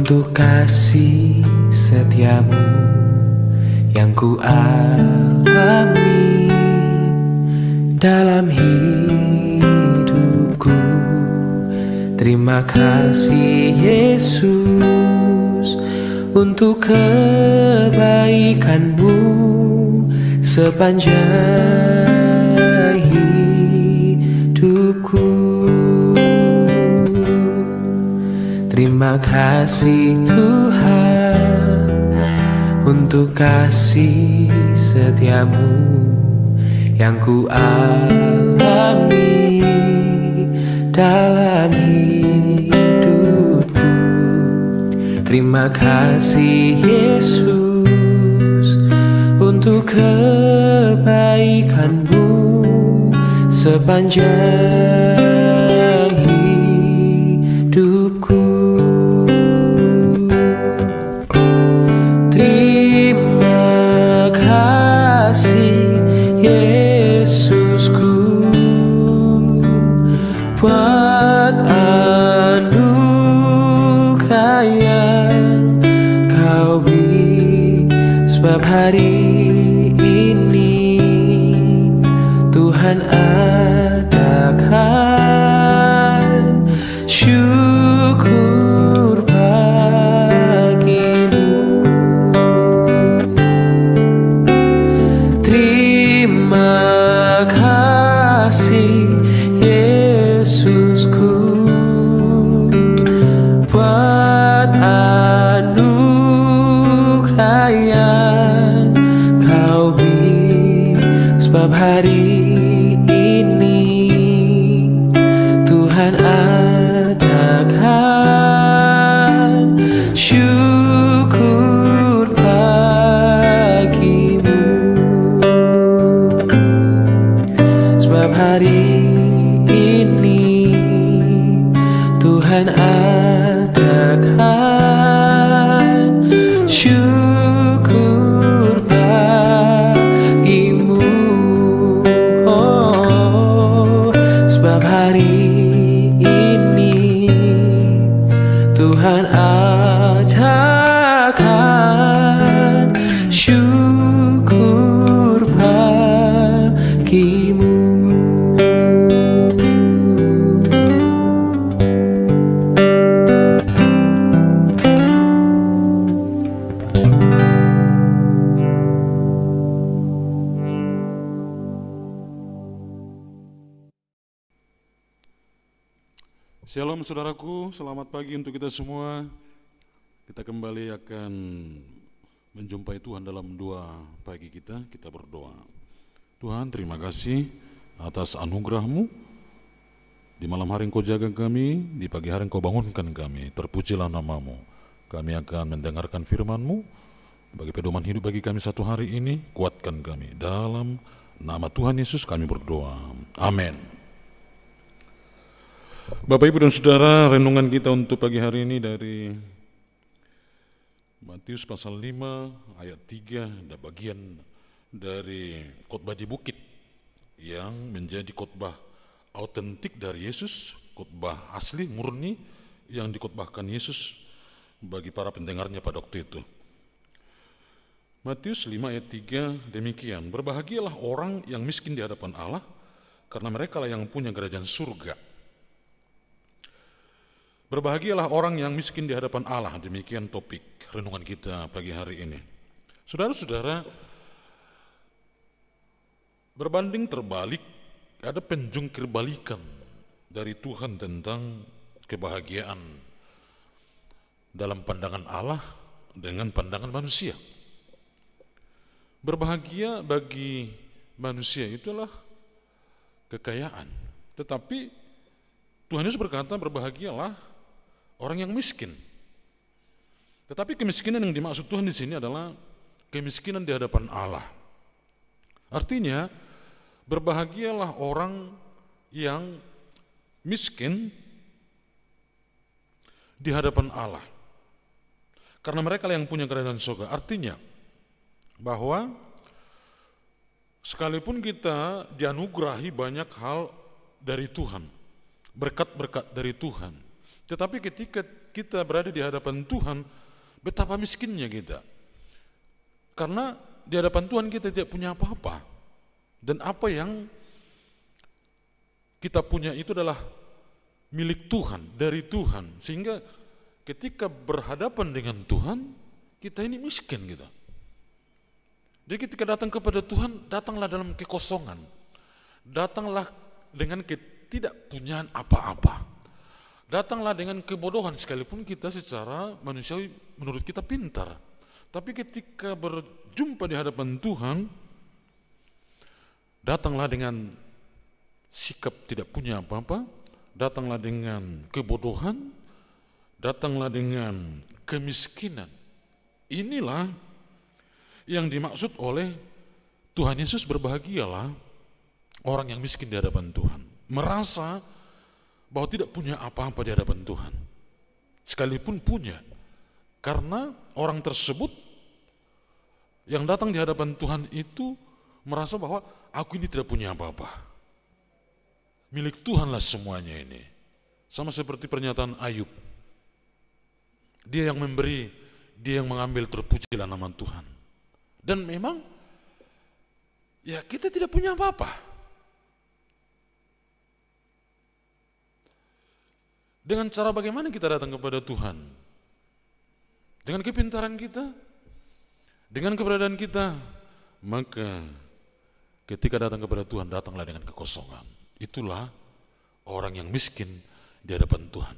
untuk kasih setiamu yang ku alami dalam hidupku. Terima kasih Yesus untuk kebaikanmu sepanjang hidupku. Terima kasih Tuhan untuk kasih setiamu yang ku alami dalam hidupku. Terima kasih Yesus untuk kebaikanmu sepanjang hidupku. Terima kasih Yesusku buat anugerah yang kau beri, sebab hari ini Tuhan adakan syukur bagimu. Terima kasih Yesusku buat anugerah yang kau beri, sebab hari ini Tuhan adakan syukur bagimu. Sebab hari ini Tuhan adakan syukur bagimu. Oh, sebab hari ini Tuhan adakan syukur bagimu. Shalom saudaraku, selamat pagi untuk kita semua. Kita kembali akan menjumpai Tuhan dalam doa pagi kita. Kita berdoa. Tuhan, terima kasih atas anugerah-Mu. Di malam hari Engkau jaga kami, di pagi hari Engkau bangunkan kami. Terpujilah nama-Mu. Kami akan mendengarkan firman-Mu. Bagi pedoman hidup bagi kami satu hari ini, kuatkan kami. Dalam nama Tuhan Yesus kami berdoa. Amin. Bapak, Ibu, dan Saudara, renungan kita untuk pagi hari ini dari Matius pasal 5 ayat 3, ada bagian dari khotbah di bukit yang menjadi khotbah autentik dari Yesus, khotbah asli, murni yang dikhotbahkan Yesus bagi para pendengarnya pada waktu itu. Matius 5 ayat 3 demikian, berbahagialah orang yang miskin di hadapan Allah, karena mereka lah yang punya kerajaan surga. Berbahagialah orang yang miskin di hadapan Allah. Demikian topik renungan kita pagi hari ini. Saudara-saudara, berbanding terbalik, ada penjungkir balikan dari Tuhan tentang kebahagiaan dalam pandangan Allah dengan pandangan manusia. Berbahagia bagi manusia itulah kekayaan. Tetapi Tuhan Yesus berkata, berbahagialah orang yang miskin. Tetapi kemiskinan yang dimaksud Tuhan di sini adalah kemiskinan di hadapan Allah. Artinya, berbahagialah orang yang miskin di hadapan Allah, karena mereka yang punya kerajaan surga. Artinya, bahwa sekalipun kita dianugerahi banyak hal dari Tuhan, berkat-berkat dari Tuhan, tetapi ketika kita berada di hadapan Tuhan, betapa miskinnya kita. Karena di hadapan Tuhan kita tidak punya apa-apa. Dan apa yang kita punya itu adalah milik Tuhan, dari Tuhan. Sehingga ketika berhadapan dengan Tuhan, kita ini miskin gitu. Jadi ketika datang kepada Tuhan, datanglah dalam kekosongan. Datanglah dengan ketidakpunyaan apa-apa. Datanglah dengan kebodohan, sekalipun kita secara manusiawi menurut kita pintar. Tapi ketika berjumpa di hadapan Tuhan, datanglah dengan sikap tidak punya apa-apa, datanglah dengan kebodohan, datanglah dengan kemiskinan. Inilah yang dimaksud oleh Tuhan Yesus. Berbahagialah orang yang miskin di hadapan Tuhan, merasa bahwa tidak punya apa-apa di hadapan Tuhan, sekalipun punya, karena orang tersebut yang datang di hadapan Tuhan itu merasa bahwa aku ini tidak punya apa-apa, milik Tuhanlah semuanya ini. Sama seperti pernyataan Ayub, dia yang memberi, dia yang mengambil, terpujilah nama Tuhan. Dan memang, ya kita tidak punya apa-apa. Dengan cara bagaimana kita datang kepada Tuhan? Dengan kepintaran kita? Dengan keberadaan kita? Maka ketika datang kepada Tuhan, datanglah dengan kekosongan. Itulah orang yang miskin di hadapan Tuhan.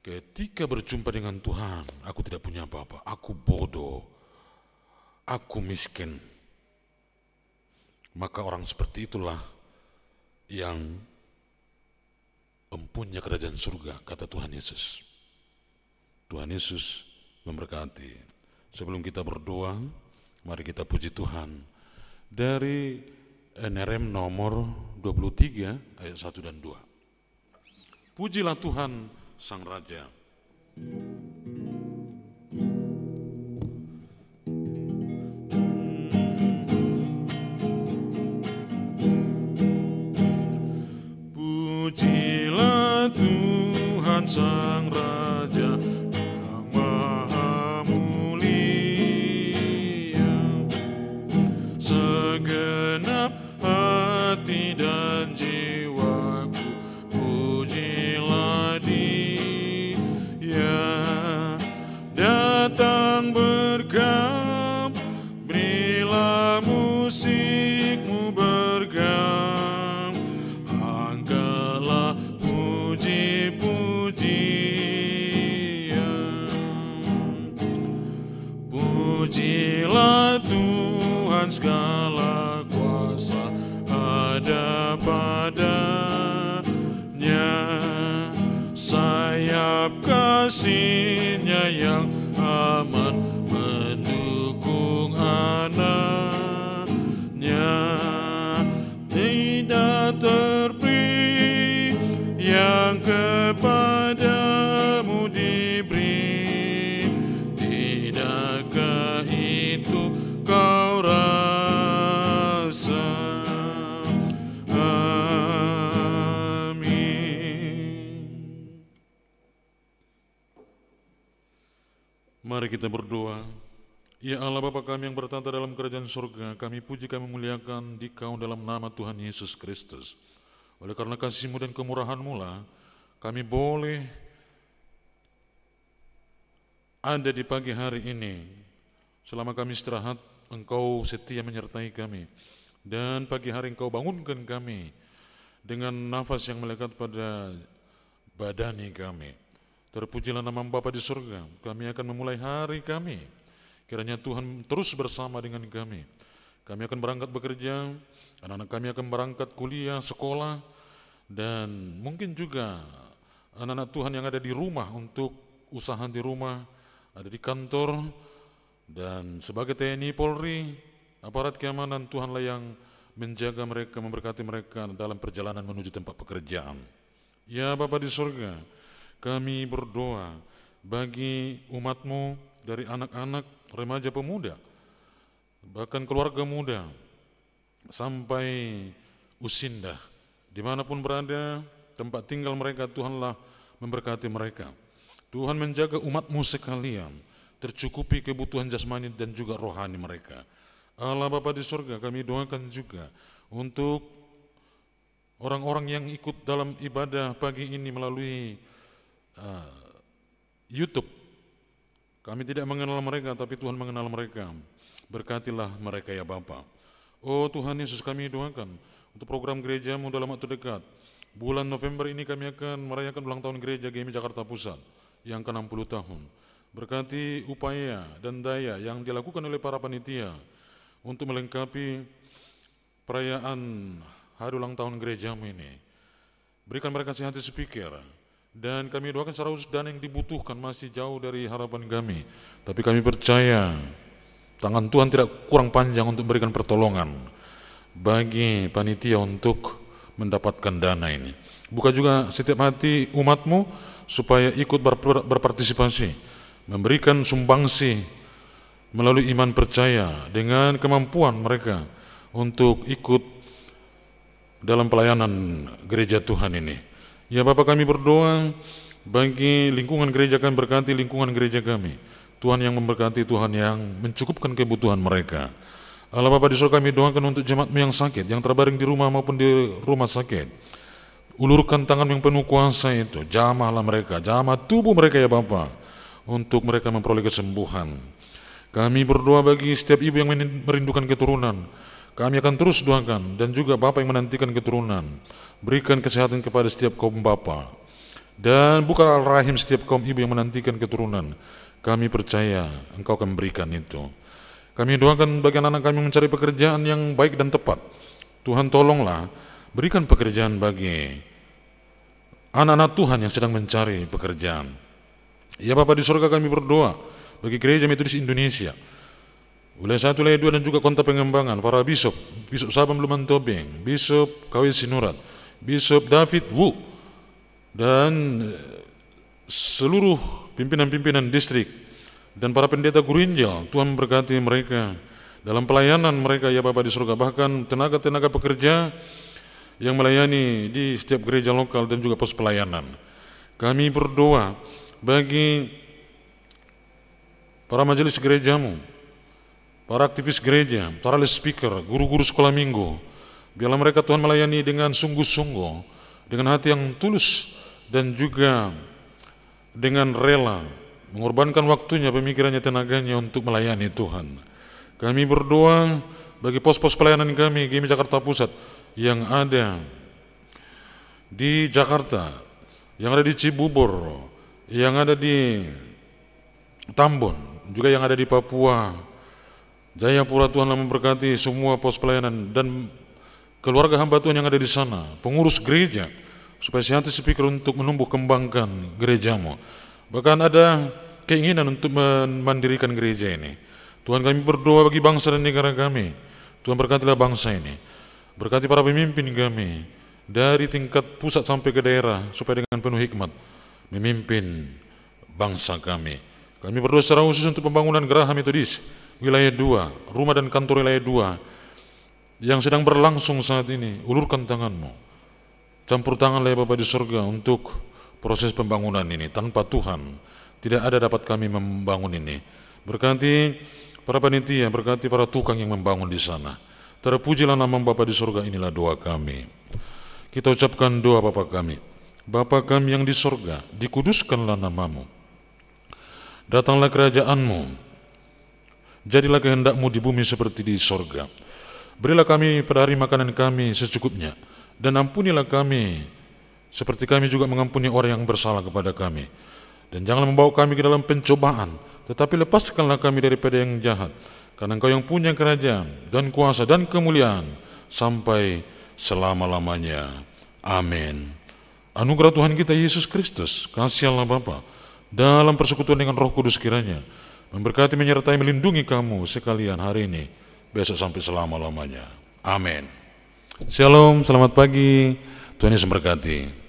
Ketika berjumpa dengan Tuhan, aku tidak punya apa-apa, aku bodoh, aku miskin. Maka orang seperti itulah yang mempunyai kerajaan surga, kata Tuhan Yesus. Tuhan Yesus memberkati. Sebelum kita berdoa, mari kita puji Tuhan. Dari NRM nomor 23 ayat 1 dan 2. Pujilah Tuhan Sang Raja. Pujilah Tuhan Sang Raja yang Maha Mulia, segenap hati dan jiwaku pujilah Dia. Datang bergam, berilah musikmu bergam, angkatlah puji-pujian. Pujilah Tuhan, segala kuasa ada padanya, sayap kasih-Nya yang aman mendukung anak-Nya. Tidak terperi yang kepadamu diberi, tidakkah itu kau rasa? Mari kita berdoa. Ya Allah Bapa kami yang bertata dalam kerajaan surga, kami puji, kami muliakan Dikau dalam nama Tuhan Yesus Kristus. Oleh karena kasih-Mu dan kemurahan-Mu lah, kami boleh ada di pagi hari ini. Selama kami istirahat, Engkau setia menyertai kami. Dan pagi hari Engkau bangunkan kami dengan nafas yang melekat pada badani kami. Terpujilah nama Bapa di surga. Kami akan memulai hari kami. Kiranya Tuhan terus bersama dengan kami. Kami akan berangkat bekerja, anak-anak kami akan berangkat kuliah, sekolah, dan mungkin juga anak-anak Tuhan yang ada di rumah untuk usaha di rumah, ada di kantor, dan sebagai TNI, Polri, aparat keamanan, Tuhanlah yang menjaga mereka, memberkati mereka dalam perjalanan menuju tempat pekerjaan. Ya Bapa di surga, kami berdoa bagi umat-Mu dari anak-anak, remaja, pemuda, bahkan keluarga muda, sampai usindah, dimanapun berada, tempat tinggal mereka, Tuhanlah memberkati mereka. Tuhan menjaga umat-Mu sekalian, tercukupi kebutuhan jasmani dan juga rohani mereka. Allah Bapa di surga, kami doakan juga untuk orang-orang yang ikut dalam ibadah pagi ini melalui YouTube. Kami tidak mengenal mereka, tapi Tuhan mengenal mereka. Berkatilah mereka ya Bapa. Oh Tuhan Yesus, kami doakan untuk program gereja-Mu dalam waktu dekat. Bulan November ini kami akan merayakan ulang tahun gereja GMI Jakarta Pusat yang ke-60 tahun. Berkati upaya dan daya yang dilakukan oleh para panitia untuk melengkapi perayaan hari ulang tahun gereja-Mu ini. Berikan mereka hati sepikir, dan kami doakan secara khusus dana yang dibutuhkan masih jauh dari harapan kami. Tapi kami percaya tangan Tuhan tidak kurang panjang untuk memberikan pertolongan bagi panitia untuk mendapatkan dana ini. Buka juga setiap hati umat-Mu supaya ikut berpartisipasi, memberikan sumbangsi melalui iman percaya dengan kemampuan mereka untuk ikut dalam pelayanan gereja Tuhan ini. Ya Bapak, kami berdoa bagi lingkungan gereja kami, berkati lingkungan gereja kami. Tuhan yang memberkati, Tuhan yang mencukupkan kebutuhan mereka. Allah Bapa di surga, kami doakan untuk jemaat-Mu yang sakit, yang terbaring di rumah maupun di rumah sakit. Ulurkan tangan yang penuh kuasa itu, jamahlah mereka, jamah tubuh mereka ya Bapa, untuk mereka memperoleh kesembuhan. Kami berdoa bagi setiap ibu yang merindukan keturunan. Kami akan terus doakan, dan juga Bapak yang menantikan keturunan. Berikan kesehatan kepada setiap kaum Bapa, dan bukalah rahim setiap kaum ibu yang menantikan keturunan. Kami percaya Engkau akan memberikan itu. Kami doakan bagi anak-anak kami mencari pekerjaan yang baik dan tepat. Tuhan tolonglah, berikan pekerjaan bagi anak-anak Tuhan yang sedang mencari pekerjaan. Ya Bapa di surga, kami berdoa bagi Gereja Metodis Indonesia, wilayah 1, wilayah 2 dan juga Kota Pengembangan, para bishop, Bishop Sabam Luman Tobing, Bishop KW Sinurat, Bishop David Wu, dan seluruh pimpinan-pimpinan distrik dan para pendeta guru Injil. Tuhan memberkati mereka dalam pelayanan mereka ya Bapa di surga, bahkan tenaga-tenaga pekerja yang melayani di setiap gereja lokal dan juga pos pelayanan. Kami berdoa bagi para majelis gereja-Mu, para aktivis gereja, para speaker, guru-guru sekolah minggu. Biarlah mereka Tuhan melayani dengan sungguh-sungguh, dengan hati yang tulus, dan juga dengan rela mengorbankan waktunya, pemikirannya, tenaganya untuk melayani Tuhan. Kami berdoa bagi pos-pos pelayanan kami, GMI Jakarta Pusat, yang ada di Jakarta, yang ada di Cibubur, yang ada di Tambun, juga yang ada di Papua, Jayapura. Tuhanlah memberkati semua pos pelayanan dan keluarga hamba Tuhan yang ada di sana, pengurus gereja, supaya sehat sepikir untuk menumbuh kembangkan gereja-Mu. Bahkan ada keinginan untuk memandirikan gereja ini. Tuhan, kami berdoa bagi bangsa dan negara kami. Tuhan berkatilah bangsa ini, berkati para pemimpin kami dari tingkat pusat sampai ke daerah, supaya dengan penuh hikmat memimpin bangsa kami. Kami berdoa secara khusus untuk pembangunan Geraha Metodis wilayah 2, rumah dan kantor wilayah 2 yang sedang berlangsung saat ini. Ulurkan tangan-Mu, campur tangan ya Bapa di surga untuk proses pembangunan ini. Tanpa Tuhan tidak ada dapat kami membangun ini. Berkati para panitia, berkati para tukang yang membangun di sana. Terpujilah nama Bapa di surga. Inilah doa kami. Kita ucapkan doa Bapa kami. Bapa kami yang di surga, dikuduskanlah nama-Mu. Datanglah kerajaan-Mu. Jadilah kehendak-Mu di bumi seperti di surga. Berilah kami pada hari makanan kami secukupnya, dan ampunilah kami seperti kami juga mengampuni orang yang bersalah kepada kami. Dan janganlah membawa kami ke dalam pencobaan, tetapi lepaskanlah kami daripada yang jahat. Karena Engkau yang punya kerajaan dan kuasa dan kemuliaan sampai selama-lamanya. Amin. Anugerah Tuhan kita Yesus Kristus, kasih Allah Bapa, dalam persekutuan dengan Roh Kudus kiranya memberkati, menyertai, melindungi kamu sekalian hari ini, besok sampai selama-lamanya. Amin. Shalom, selamat pagi, Tuhan Yesus memberkati.